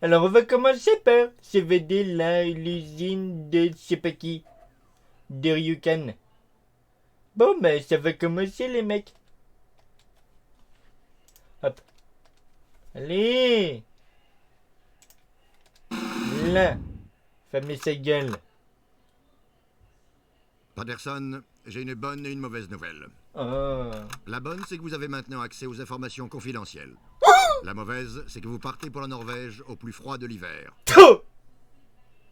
Alors on va commencer par CVD l'usine de je sais pas qui, de Ryukan. Bon ben ça va commencer les mecs. Hop. Allez. Là. Fermez sa gueule. Patterson, j'ai une bonne et une mauvaise nouvelle. Oh. La bonne, c'est que vous avez maintenant accès aux informations confidentielles. La mauvaise, c'est que vous partez pour la Norvège au plus froid de l'hiver.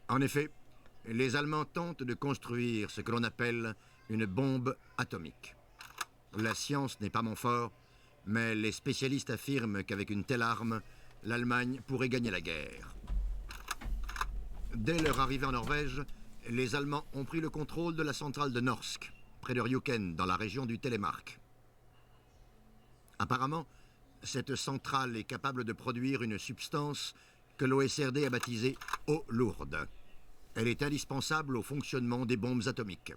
En effet, les Allemands tentent de construire ce que l'on appelle une bombe atomique. La science n'est pas mon fort, mais les spécialistes affirment qu'avec une telle arme, l'Allemagne pourrait gagner la guerre. Dès leur arrivée en Norvège, les Allemands ont pris le contrôle de la centrale de Norsk, près de Rjuken, dans la région du Telemark. Apparemment, cette centrale est capable de produire une substance que l'OSRD a baptisée eau lourde. Elle est indispensable au fonctionnement des bombes atomiques.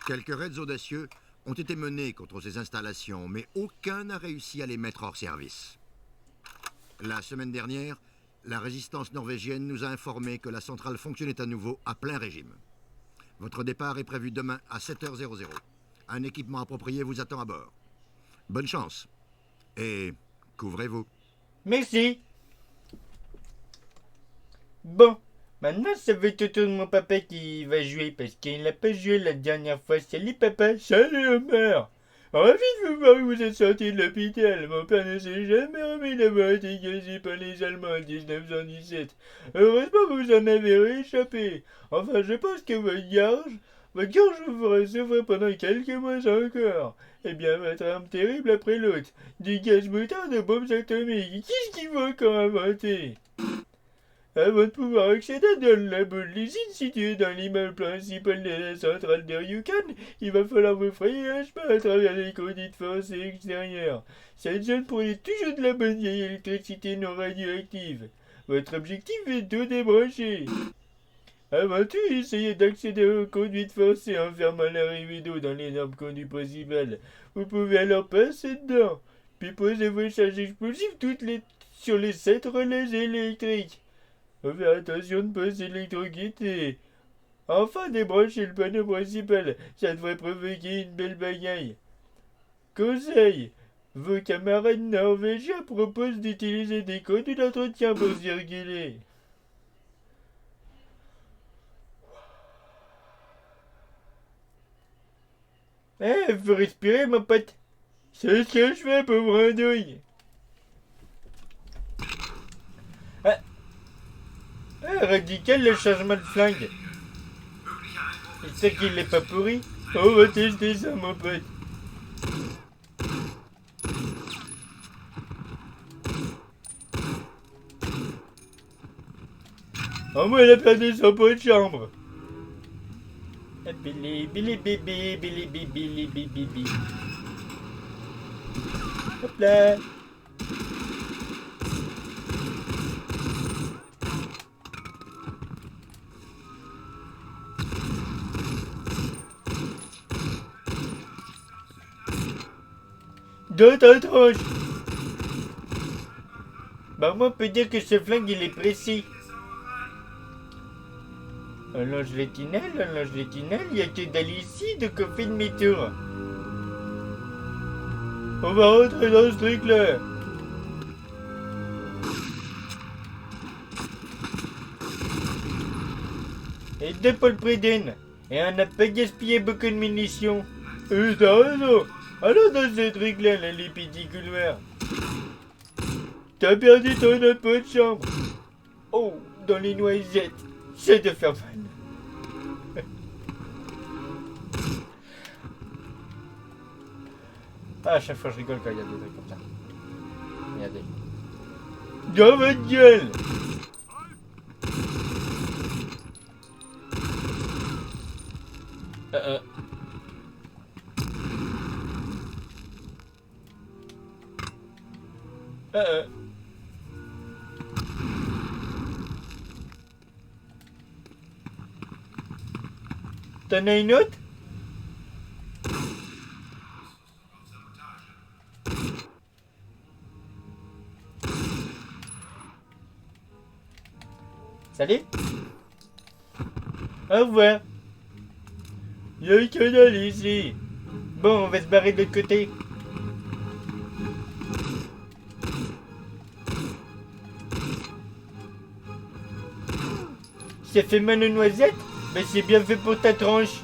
Quelques raids audacieux ont été menés contre ces installations, mais aucun n'a réussi à les mettre hors service. La semaine dernière, la résistance norvégienne nous a informé que la centrale fonctionnait à nouveau à plein régime. Votre départ est prévu demain à 7h00. Un équipement approprié vous attend à bord. Bonne chance. Et couvrez-vous. Merci. Bon, maintenant ça va être au tour de mon papa qui va jouer parce qu'il n'a pas joué la dernière fois. Salut papa. Salut Homer. Ravi de vous voir que vous êtes sorti de l'hôpital. Mon père ne s'est jamais remis d'avoir été gazé par les Allemands en 1917. Heureusement vous en avez rééchappé. Enfin, je pense que votre gorge vous fera souffrir pendant quelques mois encore. Eh bien, votre arme terrible après l'autre. Du gaz moutarde de bombes atomiques. Qu'est-ce qu'il faut encore inventer? Avant de pouvoir accéder dans le labo de l'usine situé dans l'immeuble principal de la centrale de Ryukan, il va falloir vous frayer un chemin à travers les conduites forcées extérieures. Cette zone produit toujours de la bonne vieille électricité non radioactive. Votre objectif est de tout débrancher. Avant tout, essayez d'accéder aux conduites forcées en fermant l'arrivée d'eau dans l'énorme conduit principal. Vous pouvez alors passer dedans, puis poser vos charges explosives sur les 7 relais électriques. Faites attention de ne pas s'électrocuter. Enfin, débranchez le panneau principal, ça devrait provoquer une belle bagaille. Conseil, vos camarades norvégiens proposent d'utiliser des conduits d'entretien pour circuler. Faut respirer mon pote. C'est ce que je fais, pauvre andouille. Radical le changement de flingue. J'espère qu'il n'est pas pourri. On va tester ça, mon pote. Au moins, elle a perdu son pot de chambre. Billy, Billy, Bibi, Billy, Bibi, Billy, Bibi, Bibi. Hop là. Dans ta tronche. Bah moi on peut dire que ce flingue il est précis. Allonge les tunnels, il y a que dalle ici, donc on fait demi-tour. On va rentrer dans ce truc-là. Et deux Paul Pruden. Et on n'a pas gaspillé beaucoup de munitions. T'as raison. Allons dans ce truc-là, là, les petits couloirs. T'as perdu ton autre pot de chambre. Oh, dans les noisettes. C'est de faire mal. Ah, à chaque fois je rigole quand il y a des trucs comme ça. Regardez. Dans votre gueule. T'en as une autre? Salut. Au revoir. Il y a un canal ici. Bon, on va se barrer de l'autre côté. Ça fait mal aux noisettes? Mais c'est bien fait pour ta tronche.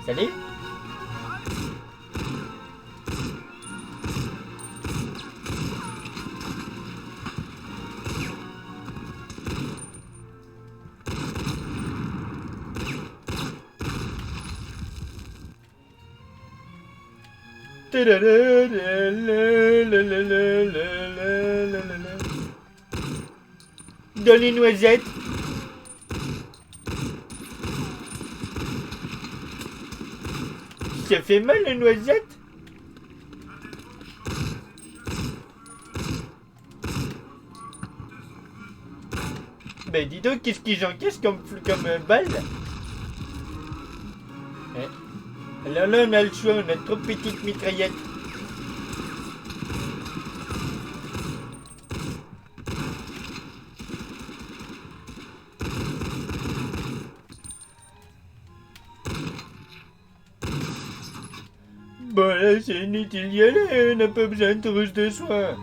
Salut. Dans les noisettes. Ça fait mal les noisettes? Ben dis donc, qu'est-ce qu'ils encaissent comme balle? Hein? Alors là, on a le choix, on a trop petite mitraillette. Bon là c'est inutile d'y aller, on n'a pas besoin de trousse de soins.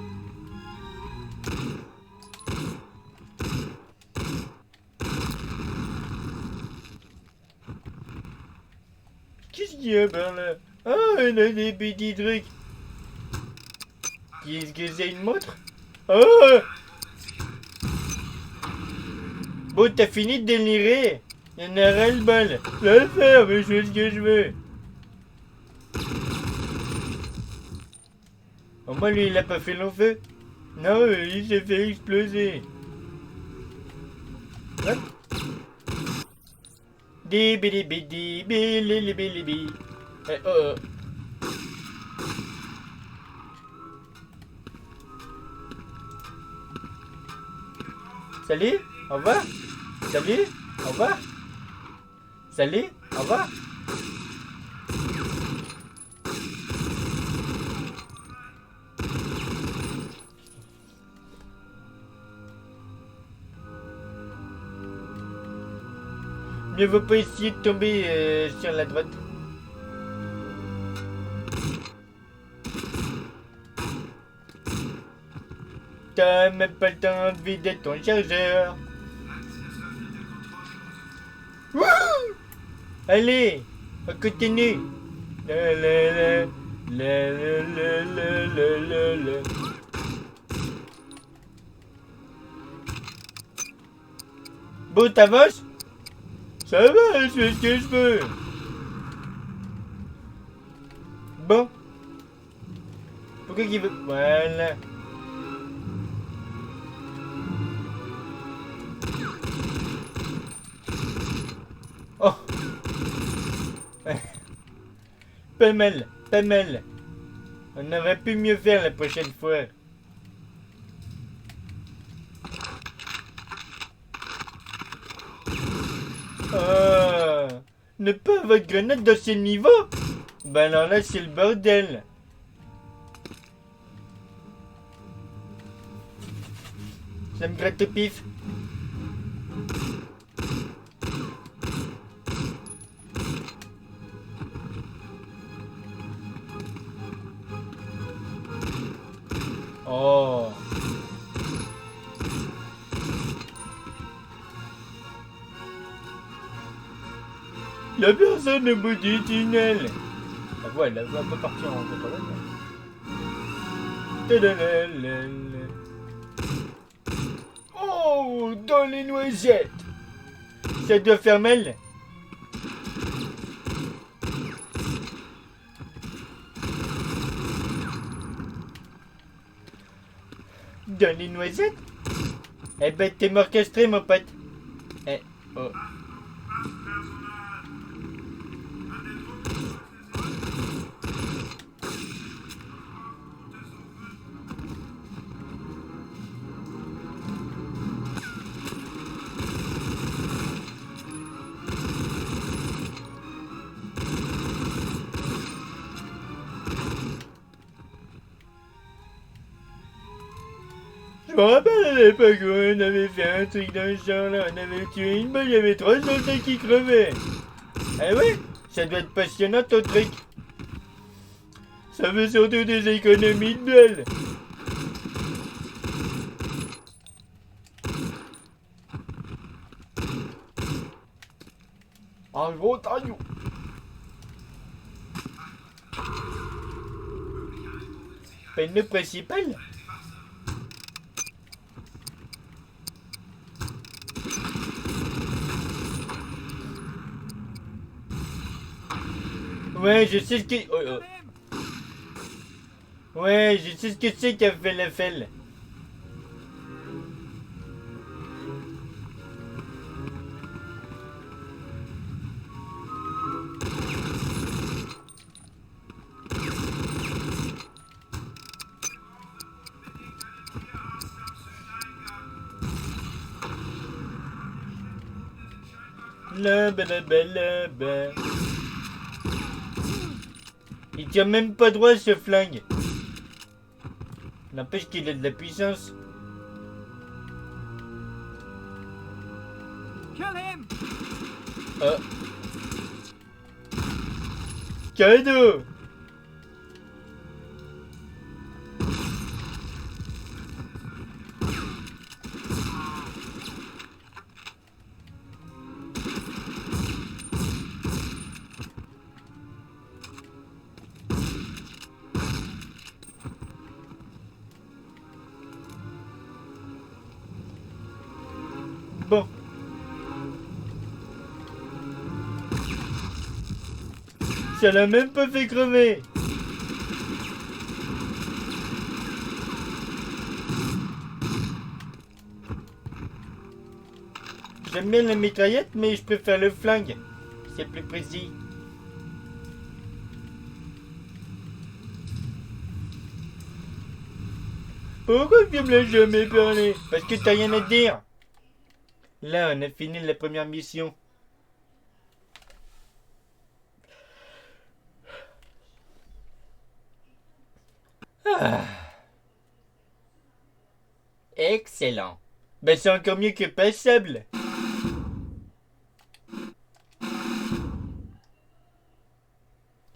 Qu'est-ce qu'il y a par là? Ah, on a des petits trucs. Qu'est-ce que c'est, une montre? Ah! Bon, t'as fini de délirer. Y'en a ras le bol. La faire, mais je fais ce que je veux. Au moins, lui, il a pas fait long feu. Non, il s'est fait exploser. Hop. Dibidi bilili. Oh. Salut, au revoir. Salut, au revoir. Salut, au revoir. Mieux vaut pas essayer de tomber sur la droite. T'as même pas le temps de vider ton chargeur. Wouh! Allez, on continue. La la la, la la la la la la. Bon, t'avances? Ça va, je fais ce que je veux. Bon. Pourquoi qu'il veut... Voilà. Oh. Pas mal, pas mal. On aurait pu mieux faire la prochaine fois. Ah, ne pas avoir de grenade dans ce niveau? Ben alors là, c'est le bordel. Ça me gratte au pif. Oh. Y'a personne au bout du tunnel. La voie peut partir en contre-l'aile. Oh, dans les noisettes. Ça doit faire mal. Dans les noisettes? Eh ben, t'es mort castré, mon pote. Eh, oh. Je me rappelle à l'époque où on avait fait un truc dans ce genre-là, on avait tué une balle, il y avait 3 soldats qui crevaient. Ah ouais? Ça doit être passionnant ton truc. Ça fait surtout des économies de balles. En gros taillou. Peine principale. Ouais, je sais ce que... Oh, oh. Ouais, je sais ce que c'est qu'a fait la felle. Là. Il tient même pas droit ce flingue. N'empêche qu'il a de la puissance. Ah. Cadeau. Bon. Ça l'a même pas fait crever. J'aime bien la mitraillette, mais je préfère le flingue. C'est plus précis. Pourquoi tu me l'as jamais parlé? Parce que t'as rien à dire. Là, on a fini la première mission. Ah. Excellent. Ben c'est encore mieux que passable.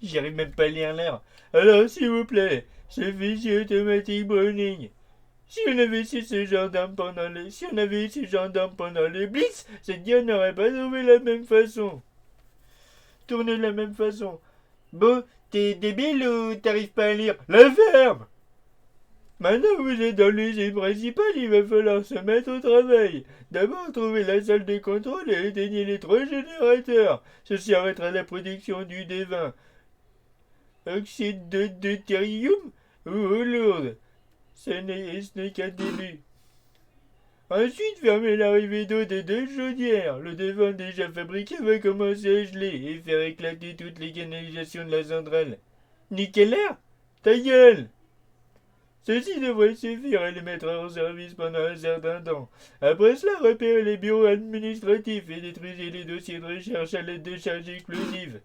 J'arrive même pas à lire l'air. Alors, s'il vous plaît, ce fusil automatique Browning. Si on avait eu ce gendarme pendant les blitz, cette guerre n'aurait pas trouvé la même façon. Tourné de la même façon. Bon, t'es débile ou t'arrives pas à lire? La ferme! Maintenant que vous êtes dans l'usine principale, il va falloir se mettre au travail. D'abord, trouver la salle de contrôle et éteigner les 3 générateurs. Ceci arrêtera la production du D20. Oxyde de deutérium ou eau lourde. Ce n'est qu'un début. Ensuite, fermez l'arrivée d'eau des 2 chaudières. Le D20 déjà fabriqué va commencer à geler et faire éclater toutes les canalisations de la centrale. Niquer l'air? Ta gueule! Ceci devrait suffire à les mettre en service pendant un certain temps. Après cela, repérez les bureaux administratifs et détruisez les dossiers de recherche à l'aide de charges explosives.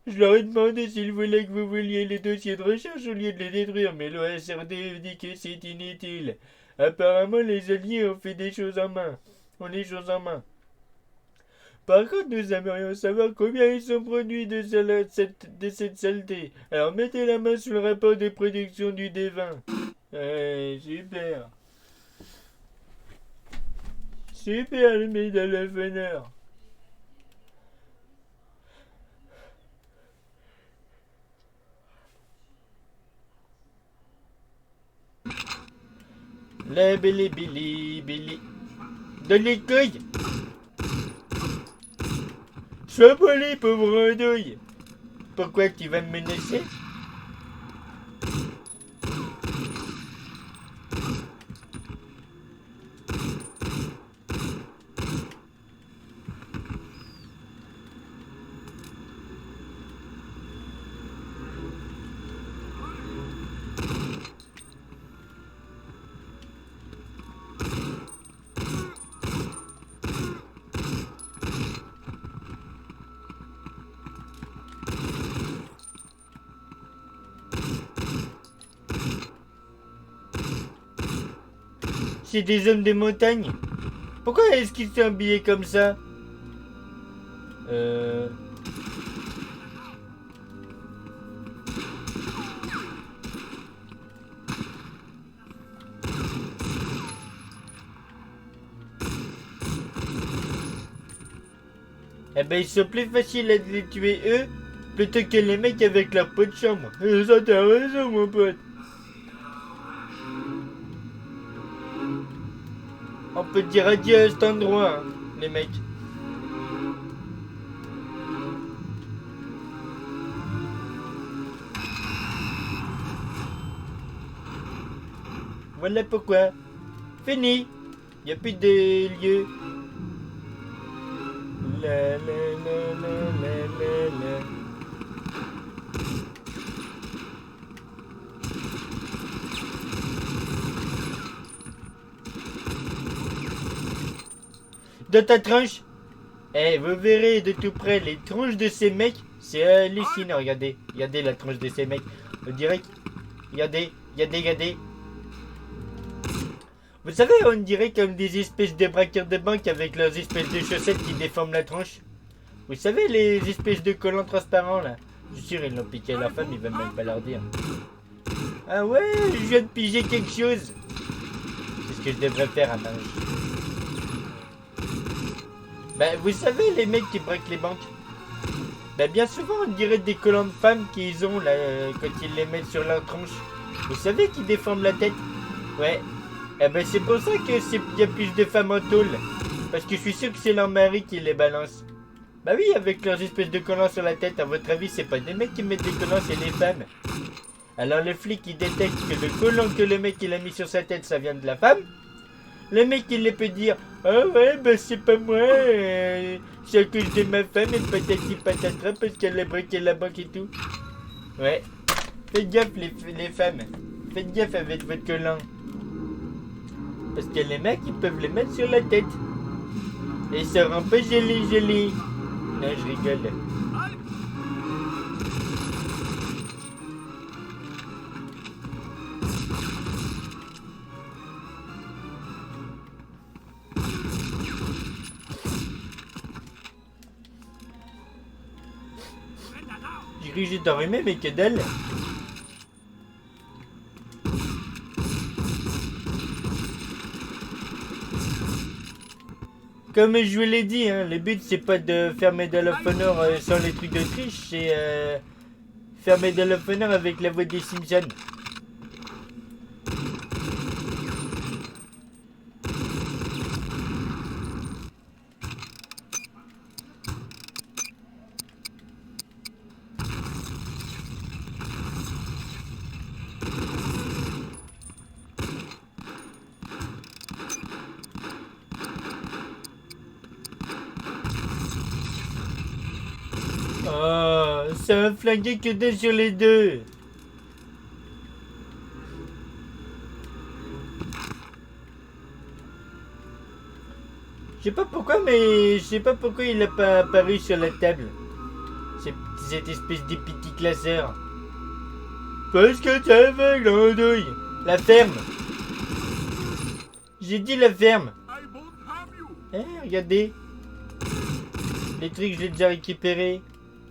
Je leur ai demandé s'ils voulaient que vous vouliez les dossiers de recherche au lieu de les détruire, mais l'OSRD dit que c'est inutile. Apparemment, les Alliés ont fait des choses en main. Par contre, nous aimerions savoir combien ils sont produits de cette saleté. Alors mettez la main sur le rapport de production du D20. Super. Super, le Medal of Honor. La Billy. Donne les couilles. Sois poli, pauvre andouille. Pourquoi tu vas me menacer? c'est des hommes de montagne. Pourquoi est-ce qu'ils sont habillés comme ça? Eh ben, ils sont plus faciles à les tuer eux plutôt que les mecs avec leur peau de chambre. Ça t'as raison, mon pote. On peut dire adieu à cet endroit, hein, les mecs. Voilà pourquoi. Fini. Il n'y a plus de lieux. La la la la la la la. Dans ta tronche. Eh, vous verrez de tout près les tronches de ces mecs. C'est hallucinant, regardez. Regardez la tronche de ces mecs. On dirait que... Regardez. Vous savez, on dirait comme des espèces de braqueurs de banque avec leurs espèces de chaussettes qui déforment la tronche. Vous savez, les espèces de collants transparents, là. Je suis sûr, ils l'ont piqué à leur femme, ils veulent même pas leur dire. Ah ouais, je viens de piger quelque chose. C'est ce que je devrais faire à Mange. Ben, vous savez, les mecs qui braquent les banques. Ben, bien souvent, on dirait des collants de femmes qu'ils ont, là, quand ils les mettent sur leur tronche. Vous savez, qui déforment la tête. Ouais. Eh ben, c'est pour ça que y a plus de femmes en tôle. Parce que je suis sûr que c'est leur mari qui les balance. Bah oui, avec leurs espèces de collants sur la tête, à votre avis, c'est pas des mecs qui mettent des collants, c'est les femmes. Alors le flic, il détecte que le collant que le mec il a mis sur sa tête, ça vient de la femme. Le mec, il les peut dire, ah ouais, bah c'est pas moi, c'est à cause de ma femme et patati patatra parce qu'elle a braqué la banque et tout. Ouais. Faites gaffe les femmes. Faites gaffe avec votre collant. Parce que les mecs, ils peuvent les mettre sur la tête. Et ça rend pas joli. Non, je rigole. J'ai cru que j'étais enrhumé, mais que dalle. Comme je vous l'ai dit, hein, le but c'est pas de faire Medal of Honor sans les trucs de triche, c'est faire Medal of Honor avec la voix des Simpsons. Oh, ça a flingué que deux sur les deux. Je sais pas pourquoi, mais je sais pas pourquoi il a pas apparu sur la table. Cette espèce de petit classeur. Parce que t'es aveugle, Andouille. La ferme. J'ai dit la ferme. Eh, regardez. Les trucs, je l'ai déjà récupérés.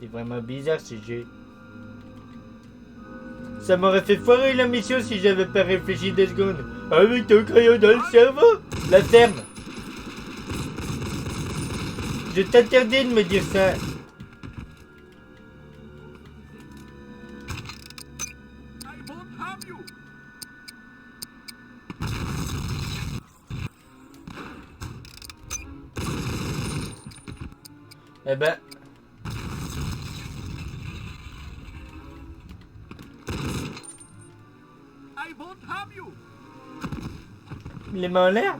C'est vraiment bizarre ce jeu. Ça m'aurait fait foirer la mission si j'avais pas réfléchi 2 secondes. Avec ton crayon dans le cerveau. La ferme. Je t'interdis de me dire ça. Eh ben... Les mains en l'air?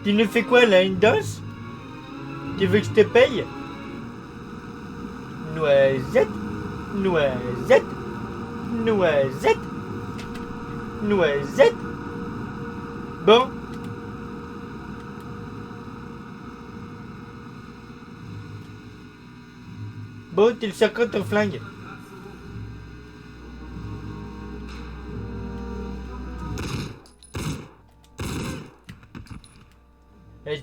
Tu nous fais quoi là, une danse? Tu veux que je te paye? Noisette, noisette, noisette, noisette. Bon. Bon, tu le sors quand ton flingue?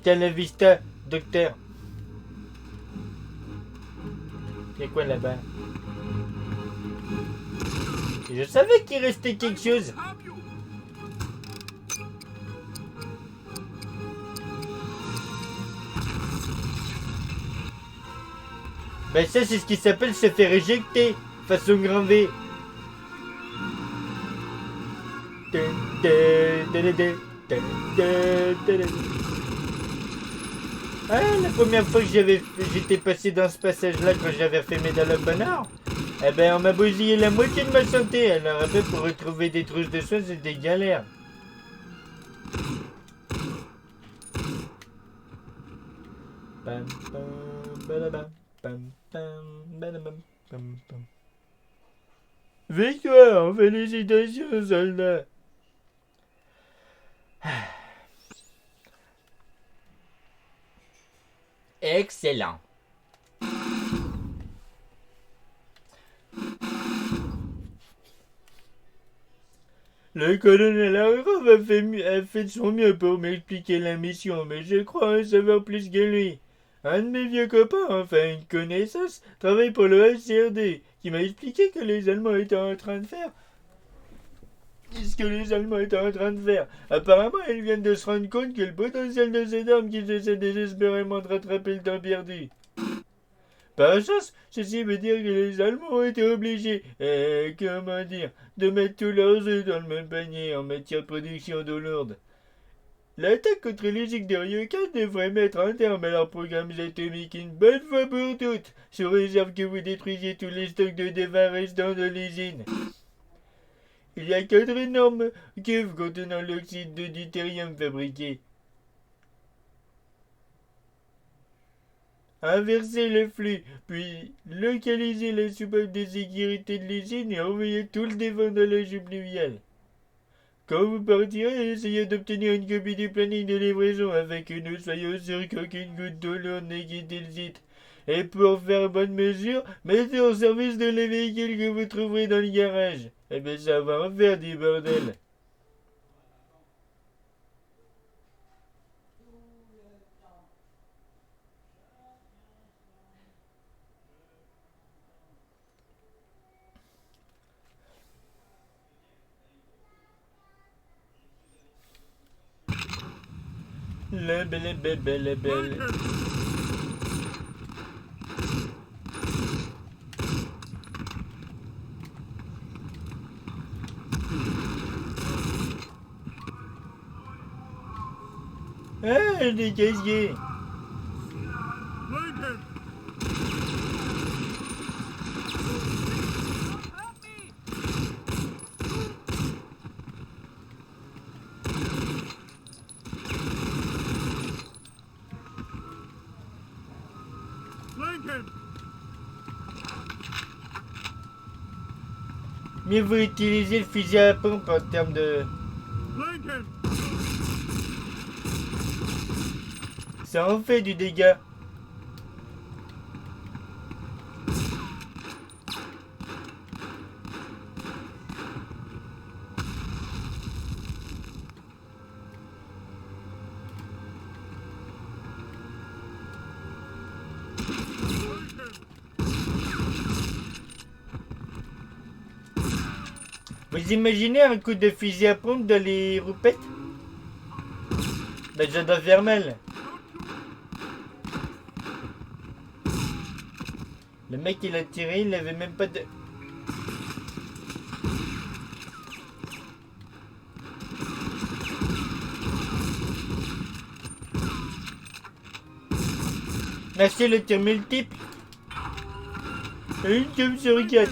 Hasta la vista, docteur. Y'a quoi là-bas? Je savais qu'il restait quelque chose. Ben ça c'est ce qui s'appelle se faire éjecter. Façon grand V. Ah, la première fois que j'étais passé dans ce passage-là quand j'avais fait Medal of Honor, eh ben on m'a bousillé la moitié de ma santé. Alors après pour retrouver des trouches de soins c'est des galères. Pam, pam, badabam, pam, pam, badabam, pam, pam. Victoire, félicitations soldats. Excellent. Le colonel Hargrove a fait de son mieux pour m'expliquer la mission, mais je crois en savoir plus que lui. Un de mes vieux copains, enfin une connaissance, travaille pour le SRD, qui m'a expliqué que les Allemands étaient en train de faire. Apparemment, ils viennent de se rendre compte que le potentiel de cette arme qu'ils essaient désespérément de rattraper le temps perdu. Par chance, ceci veut dire que les Allemands ont été obligés, de mettre tous leurs œufs dans le même panier en matière de production d'eau lourde. L'attaque contre l'usine de Ryokan devrait mettre un terme à leurs programmes atomiques une bonne fois pour toutes, sous réserve que vous détruisiez tous les stocks de dévins restants de l'usine. Il y a 4 énormes cuves contenant l'oxyde de deutérium fabriqué. Inverser le flux, puis localiser la soupape de sécurité de l'usine et envoyer tout le dévin dans la joue pluviale. Quand vous partirez, essayez d'obtenir une copie du planning de livraison afin que nous soyons sûrs qu'aucune goutte d'eau lourde n'ait quitté le site. Et pour faire bonne mesure, mettez en service de les véhicules que vous trouverez dans le garage. Eh bien, ça va en faire du bordel. La belle, belle, belle, belle. Ah, des casiers. Mieux vaut utiliser le fusil à pompe en termes de... Ça en fait du dégât. Vous imaginez un coup de fusil à pompe dans les roupettes? Ben ça doit faire mal. Le mec il a tiré, il avait même pas de... Merci le tir multiple. Une comme sur 4.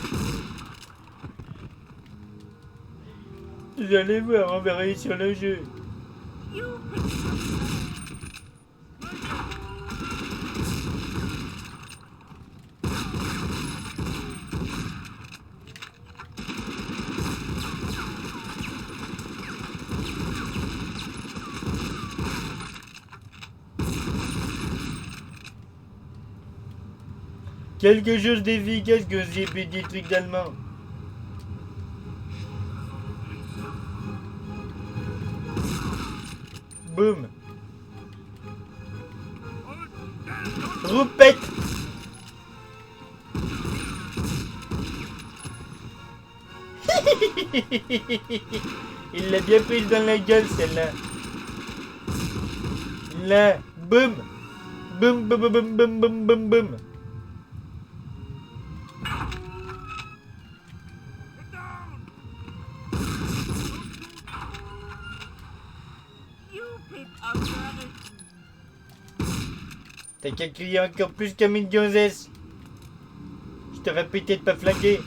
Vous allez voir, on va réussir le jeu. Quelque chose d'efficace que j'ai pu des trucs d'allemand. Boum. Roupette. Il l'a bien prise dans la gueule, celle-là. Là, boum. Boum, boum, boum, boum, boum, boum, boum. T'as qu'à crier encore plus comme une gonzesse. Je te répétais de pas flaquer.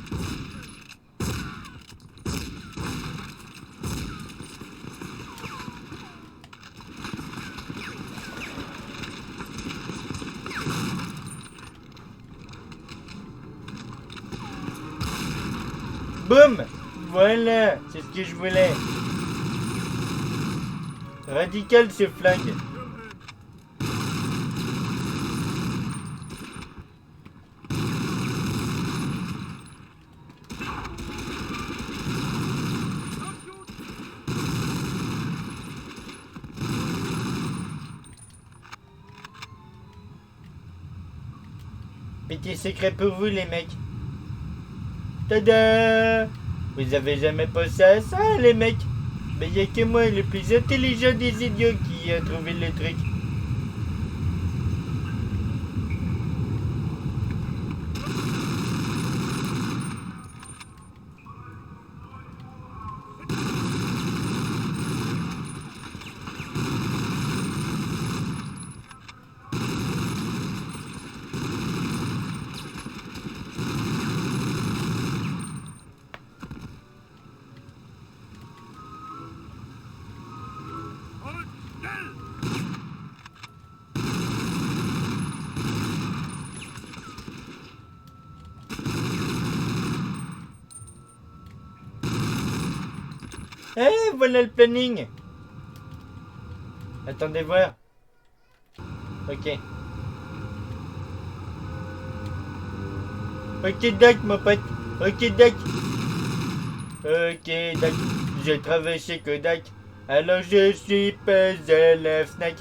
Boum! Voilà, c'est ce que je voulais. Radical ce flingue. Petit secret pour vous les mecs. Tada! Vous avez jamais pensé à ça les mecs? Mais y'a que moi le plus intelligent des idiots qui a trouvé le truc. Eh, voilà le planning. Attendez voir. Ok. Ok, Doc, mon pote. Ok, Doc. Ok, Doc. J'ai traversé Kodak. Alors je suis pas à la Fnac.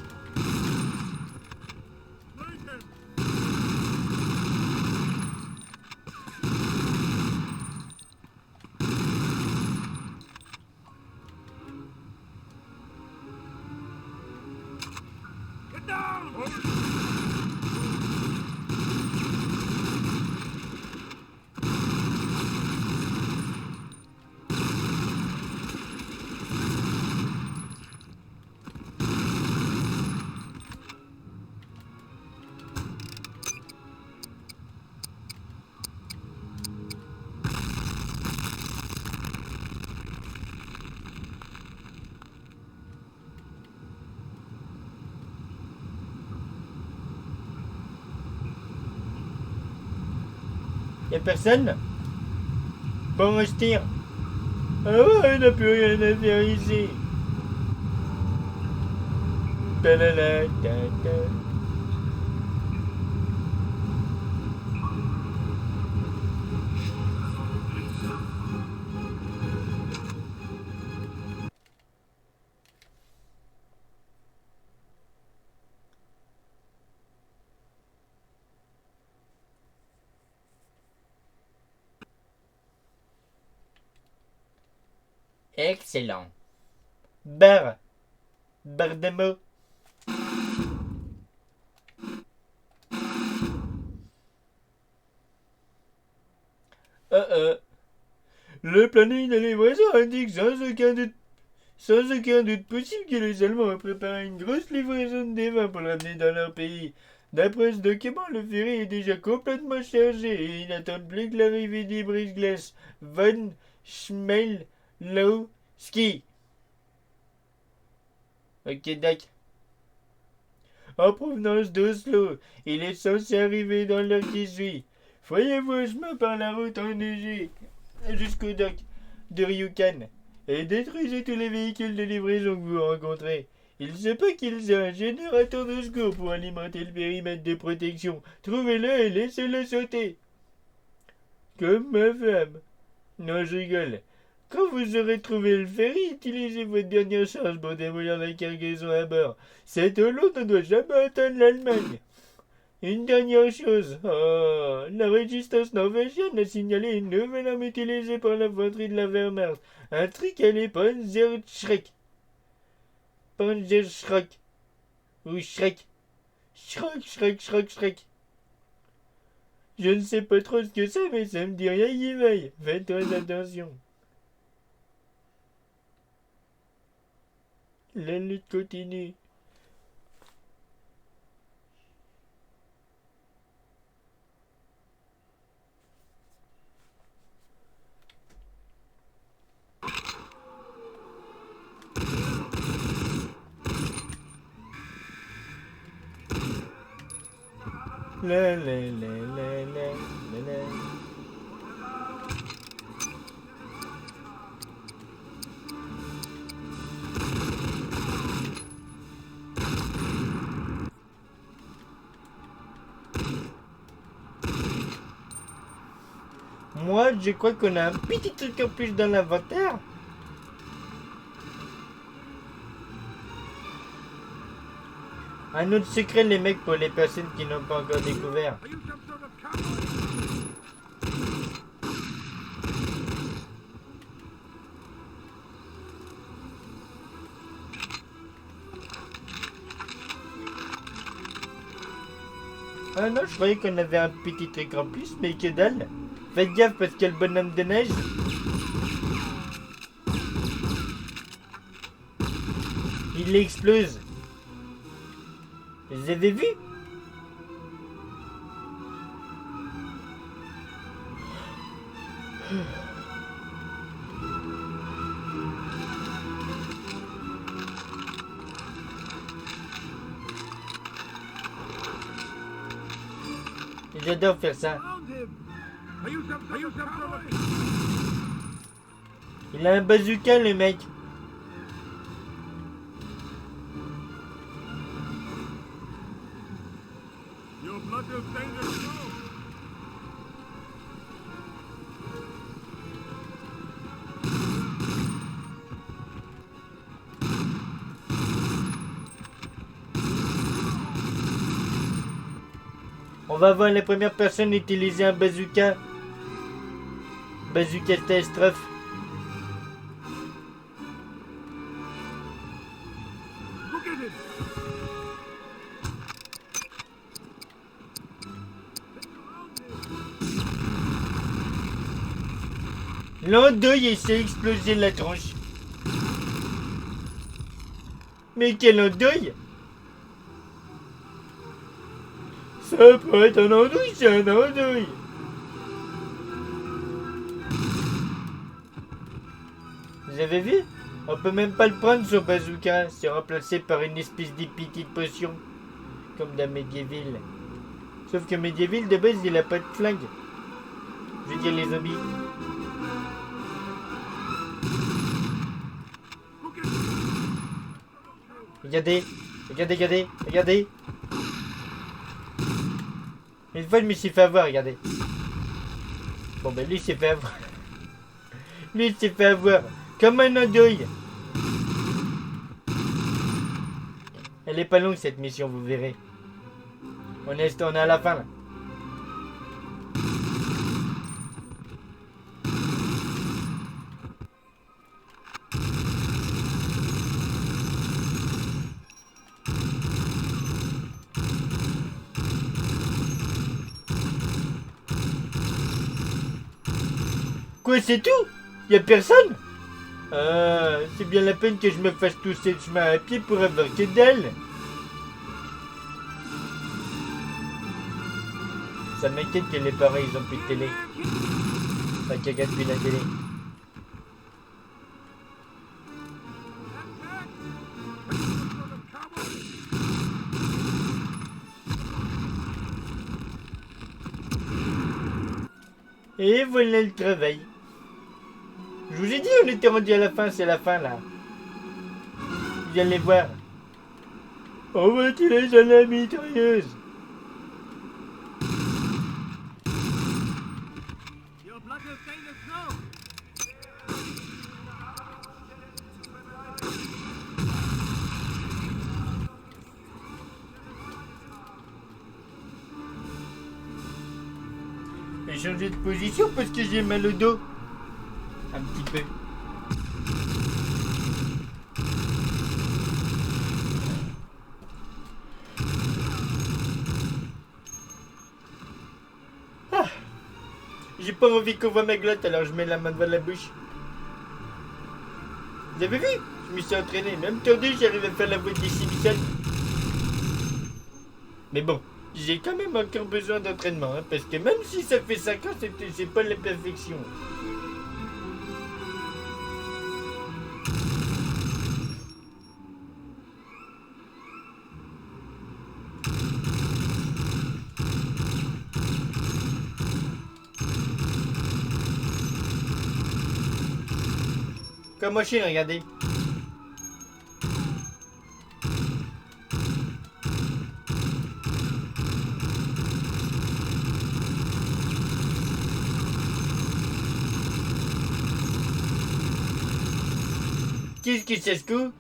Y'a personne? Bon, on se tire. Ah ouais, on n'a plus rien à faire ici. Ta-la-la, ta-ta. Excellent. Barre. Barre de mots. Le planning de livraison indique sans aucun doute possible que les Allemands ont préparé une grosse livraison de vins pour l'amener dans leur pays. D'après ce document, le ferry est déjà complètement chargé et ils n'attendent plus que l'arrivée des brise-glaces von Schmelowski. Ok, Doc. En provenance d'Oslo, il est censé arriver dans l'heure qui suit. Voyez-vous un chemin par la route enneigée jusqu'au dock de Ryukan et détruisez tous les véhicules de livraison que vous rencontrez. Il se peut qu'ils aient un générateur de secours pour alimenter le périmètre de protection. Trouvez-le et laissez-le sauter. Comme ma femme. Non, je rigole. Quand vous aurez trouvé le ferry, utilisez votre dernière chance pour démolir la cargaison à bord. Cette eau ne doit jamais atteindre l'Allemagne. Une dernière chose. Ah, la résistance norvégienne a signalé une nouvelle arme utilisée par l'infanterie de la Wehrmacht. Un truc à les Panzerschreck. Panzerschreck. Ou Schreck. Schreck. Je ne sais pas trop ce que c'est, mais ça me dit rien qui veille. Faites très attention. La lutte continue. La. Moi, je crois qu'on a un petit truc en plus dans l'inventaire. Un autre secret, les mecs, pour les personnes qui n'ont pas encore découvert. Ah non, je croyais qu'on avait un petit truc en plus, mais que dalle. Faites gaffe parce qu'il y a le bonhomme de neige. Il explose. Vous avez vu? J'adore faire ça. Il a un bazooka, le mec. On va voir les premières personnes utiliser un bazooka. Bazooka catastrophe. L'andouille et s'est explosé la tronche. Mais quelle andouille! Ça peut être un andouille, c'est un andouille. Vous avez vu? On peut même pas le prendre son bazooka. C'est remplacé par une espèce de petite potion. Comme dans Medieval. Sauf que Medieval de base il a pas de flingue. Je veux dire les zombies. Regardez. Une fois je me suis fait avoir, regardez. Bon ben lui il s'est fait avoir. Lui il s'est fait avoir. Comme un andouille. Elle est pas longue cette mission, vous verrez. On est à la fin là. Quoi, c'est tout? Y'a personne? Ah, c'est bien la peine que je me fasse tout ce chemin à pied pour avoir que dalle. Ça m'inquiète que les parents ils ont plus de télé. Enfin, qu'ils regardent plus la télé. Et voilà le travail. Je vous ai dit, on était rendu à la fin, c'est la fin là. Vous allez voir. On va tirer à la mitrailleuse. J'ai changé de position parce que j'ai mal au dos. Un petit peu. Ah. J'ai pas envie qu'on voit ma glotte, alors je mets la main devant la bouche. Vous avez vu? Je me suis entraîné. Même tendu, j'arrive à faire la voix des Simpsons. Mais bon, j'ai quand même encore besoin d'entraînement, hein, parce que même si ça fait 5 ans, c'est pas la perfection. Comme machine, regardez. Qu'est-ce que ça se coupe?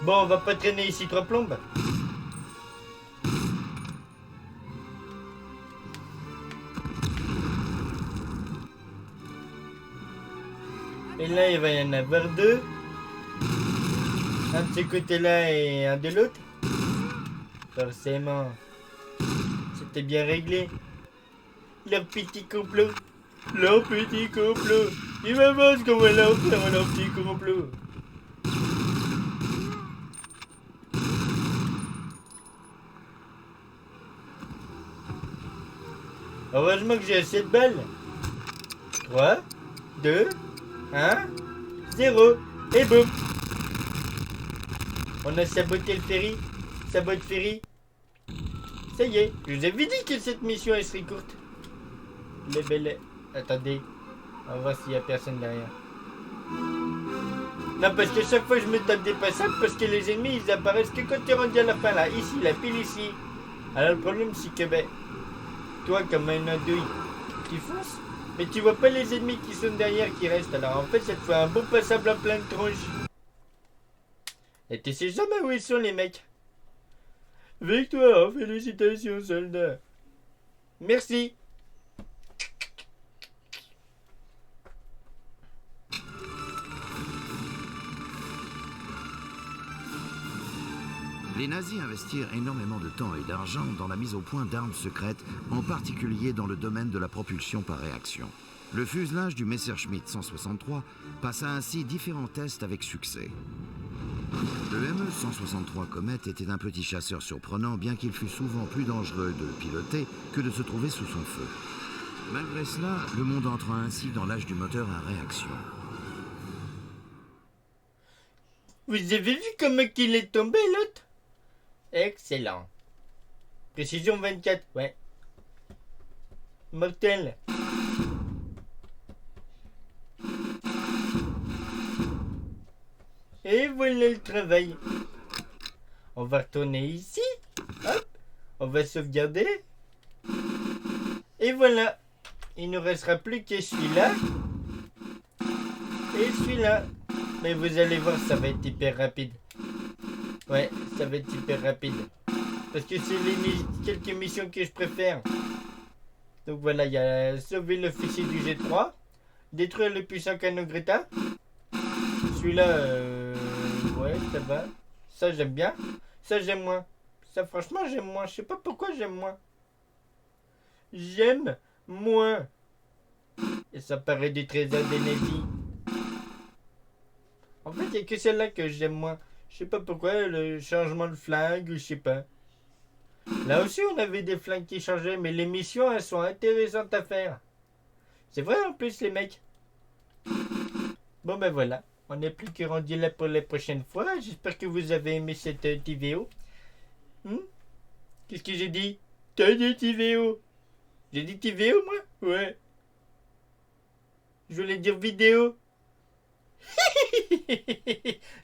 Bon, on va pas traîner ici 3 plombes. Et là, il va y en avoir 2. Un de ce côté-là et un de l'autre. Forcément. C'était bien réglé. Leur petit complot. Leur petit complot. Il va voir ce qu'on va leur faire à leur petit complot. Heureusement que j'ai assez de balles. 3, 2, 1, 0. Et boum. On a saboté le ferry. Sabote ferry. Ça y est. Je vous avais dit que cette mission elle serait courte. Les belles... Attendez. On va voir s'il y a personne derrière. Non, parce que chaque fois je me tape des passages parce que les ennemis ils apparaissent que quand tu es rendu à la fin là. Ici, la pile ici. Alors le problème c'est que ben... Toi comme un andouille, tu fonces. Mais tu vois pas les ennemis qui sont derrière qui restent. Alors en fait ça te fait un bon passable en pleine tronche. Et tu sais jamais où ils sont les mecs. Victoire, félicitations soldat. Merci. Les nazis investirent énormément de temps et d'argent dans la mise au point d'armes secrètes, en particulier dans le domaine de la propulsion par réaction. Le fuselage du Messerschmitt 163 passa ainsi différents tests avec succès. Le ME-163 Comet était un petit chasseur surprenant, bien qu'il fût souvent plus dangereux de le piloter que de se trouver sous son feu. Malgré cela, le monde entra ainsi dans l'âge du moteur à réaction. Vous avez vu comment il est tombé l'autre? Excellent. Précision 24, ouais. Mortel. Et voilà le travail. On va retourner ici. Hop. On va sauvegarder. Et voilà. Il ne nous restera plus que celui-là. Et celui-là. Mais vous allez voir, ça va être hyper rapide. Ouais, ça va être hyper rapide. Parce que c'est quelques missions que je préfère. Donc voilà, il y a sauver l'officier du G3. Détruire le puissant canon Greta. Celui-là, ouais, ça va. Ça, j'aime bien. Ça, j'aime moins. Ça, franchement, j'aime moins. Je sais pas pourquoi j'aime moins. J'aime moins. Et ça paraît du trésor des nazis. En fait, il n'y a que celle-là que j'aime moins. Je sais pas pourquoi, le changement de flingue, je sais pas. Là aussi, on avait des flingues qui changeaient, mais les missions, elles sont intéressantes à faire. C'est vrai en plus, les mecs. Bon, ben voilà. On n'est plus que rendu là pour la prochaine fois. J'espère que vous avez aimé cette vidéo. Qu'est-ce que j'ai dit? T'as dit vidéo. J'ai dit vidéo, moi? Ouais. Je voulais dire vidéo.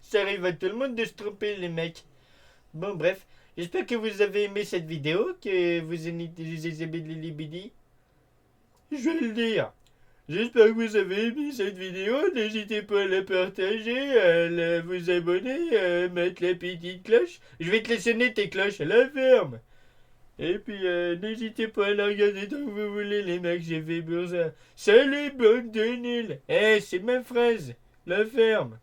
Ça arrive à tout le monde de se tromper, les mecs. Bon, bref. J'espère que vous avez aimé cette vidéo, que vous aimez les libidi. Je vais le dire. J'espère que vous avez aimé cette vidéo. N'hésitez pas à la partager, vous abonner, à mettre la petite cloche. Je vais te laisser tes cloches à la ferme. Et puis, n'hésitez pas à la regarder tant que vous voulez, les mecs, j'ai fait pour ça. Salut, bande de nuls. Eh, c'est ma fraise. La ferme.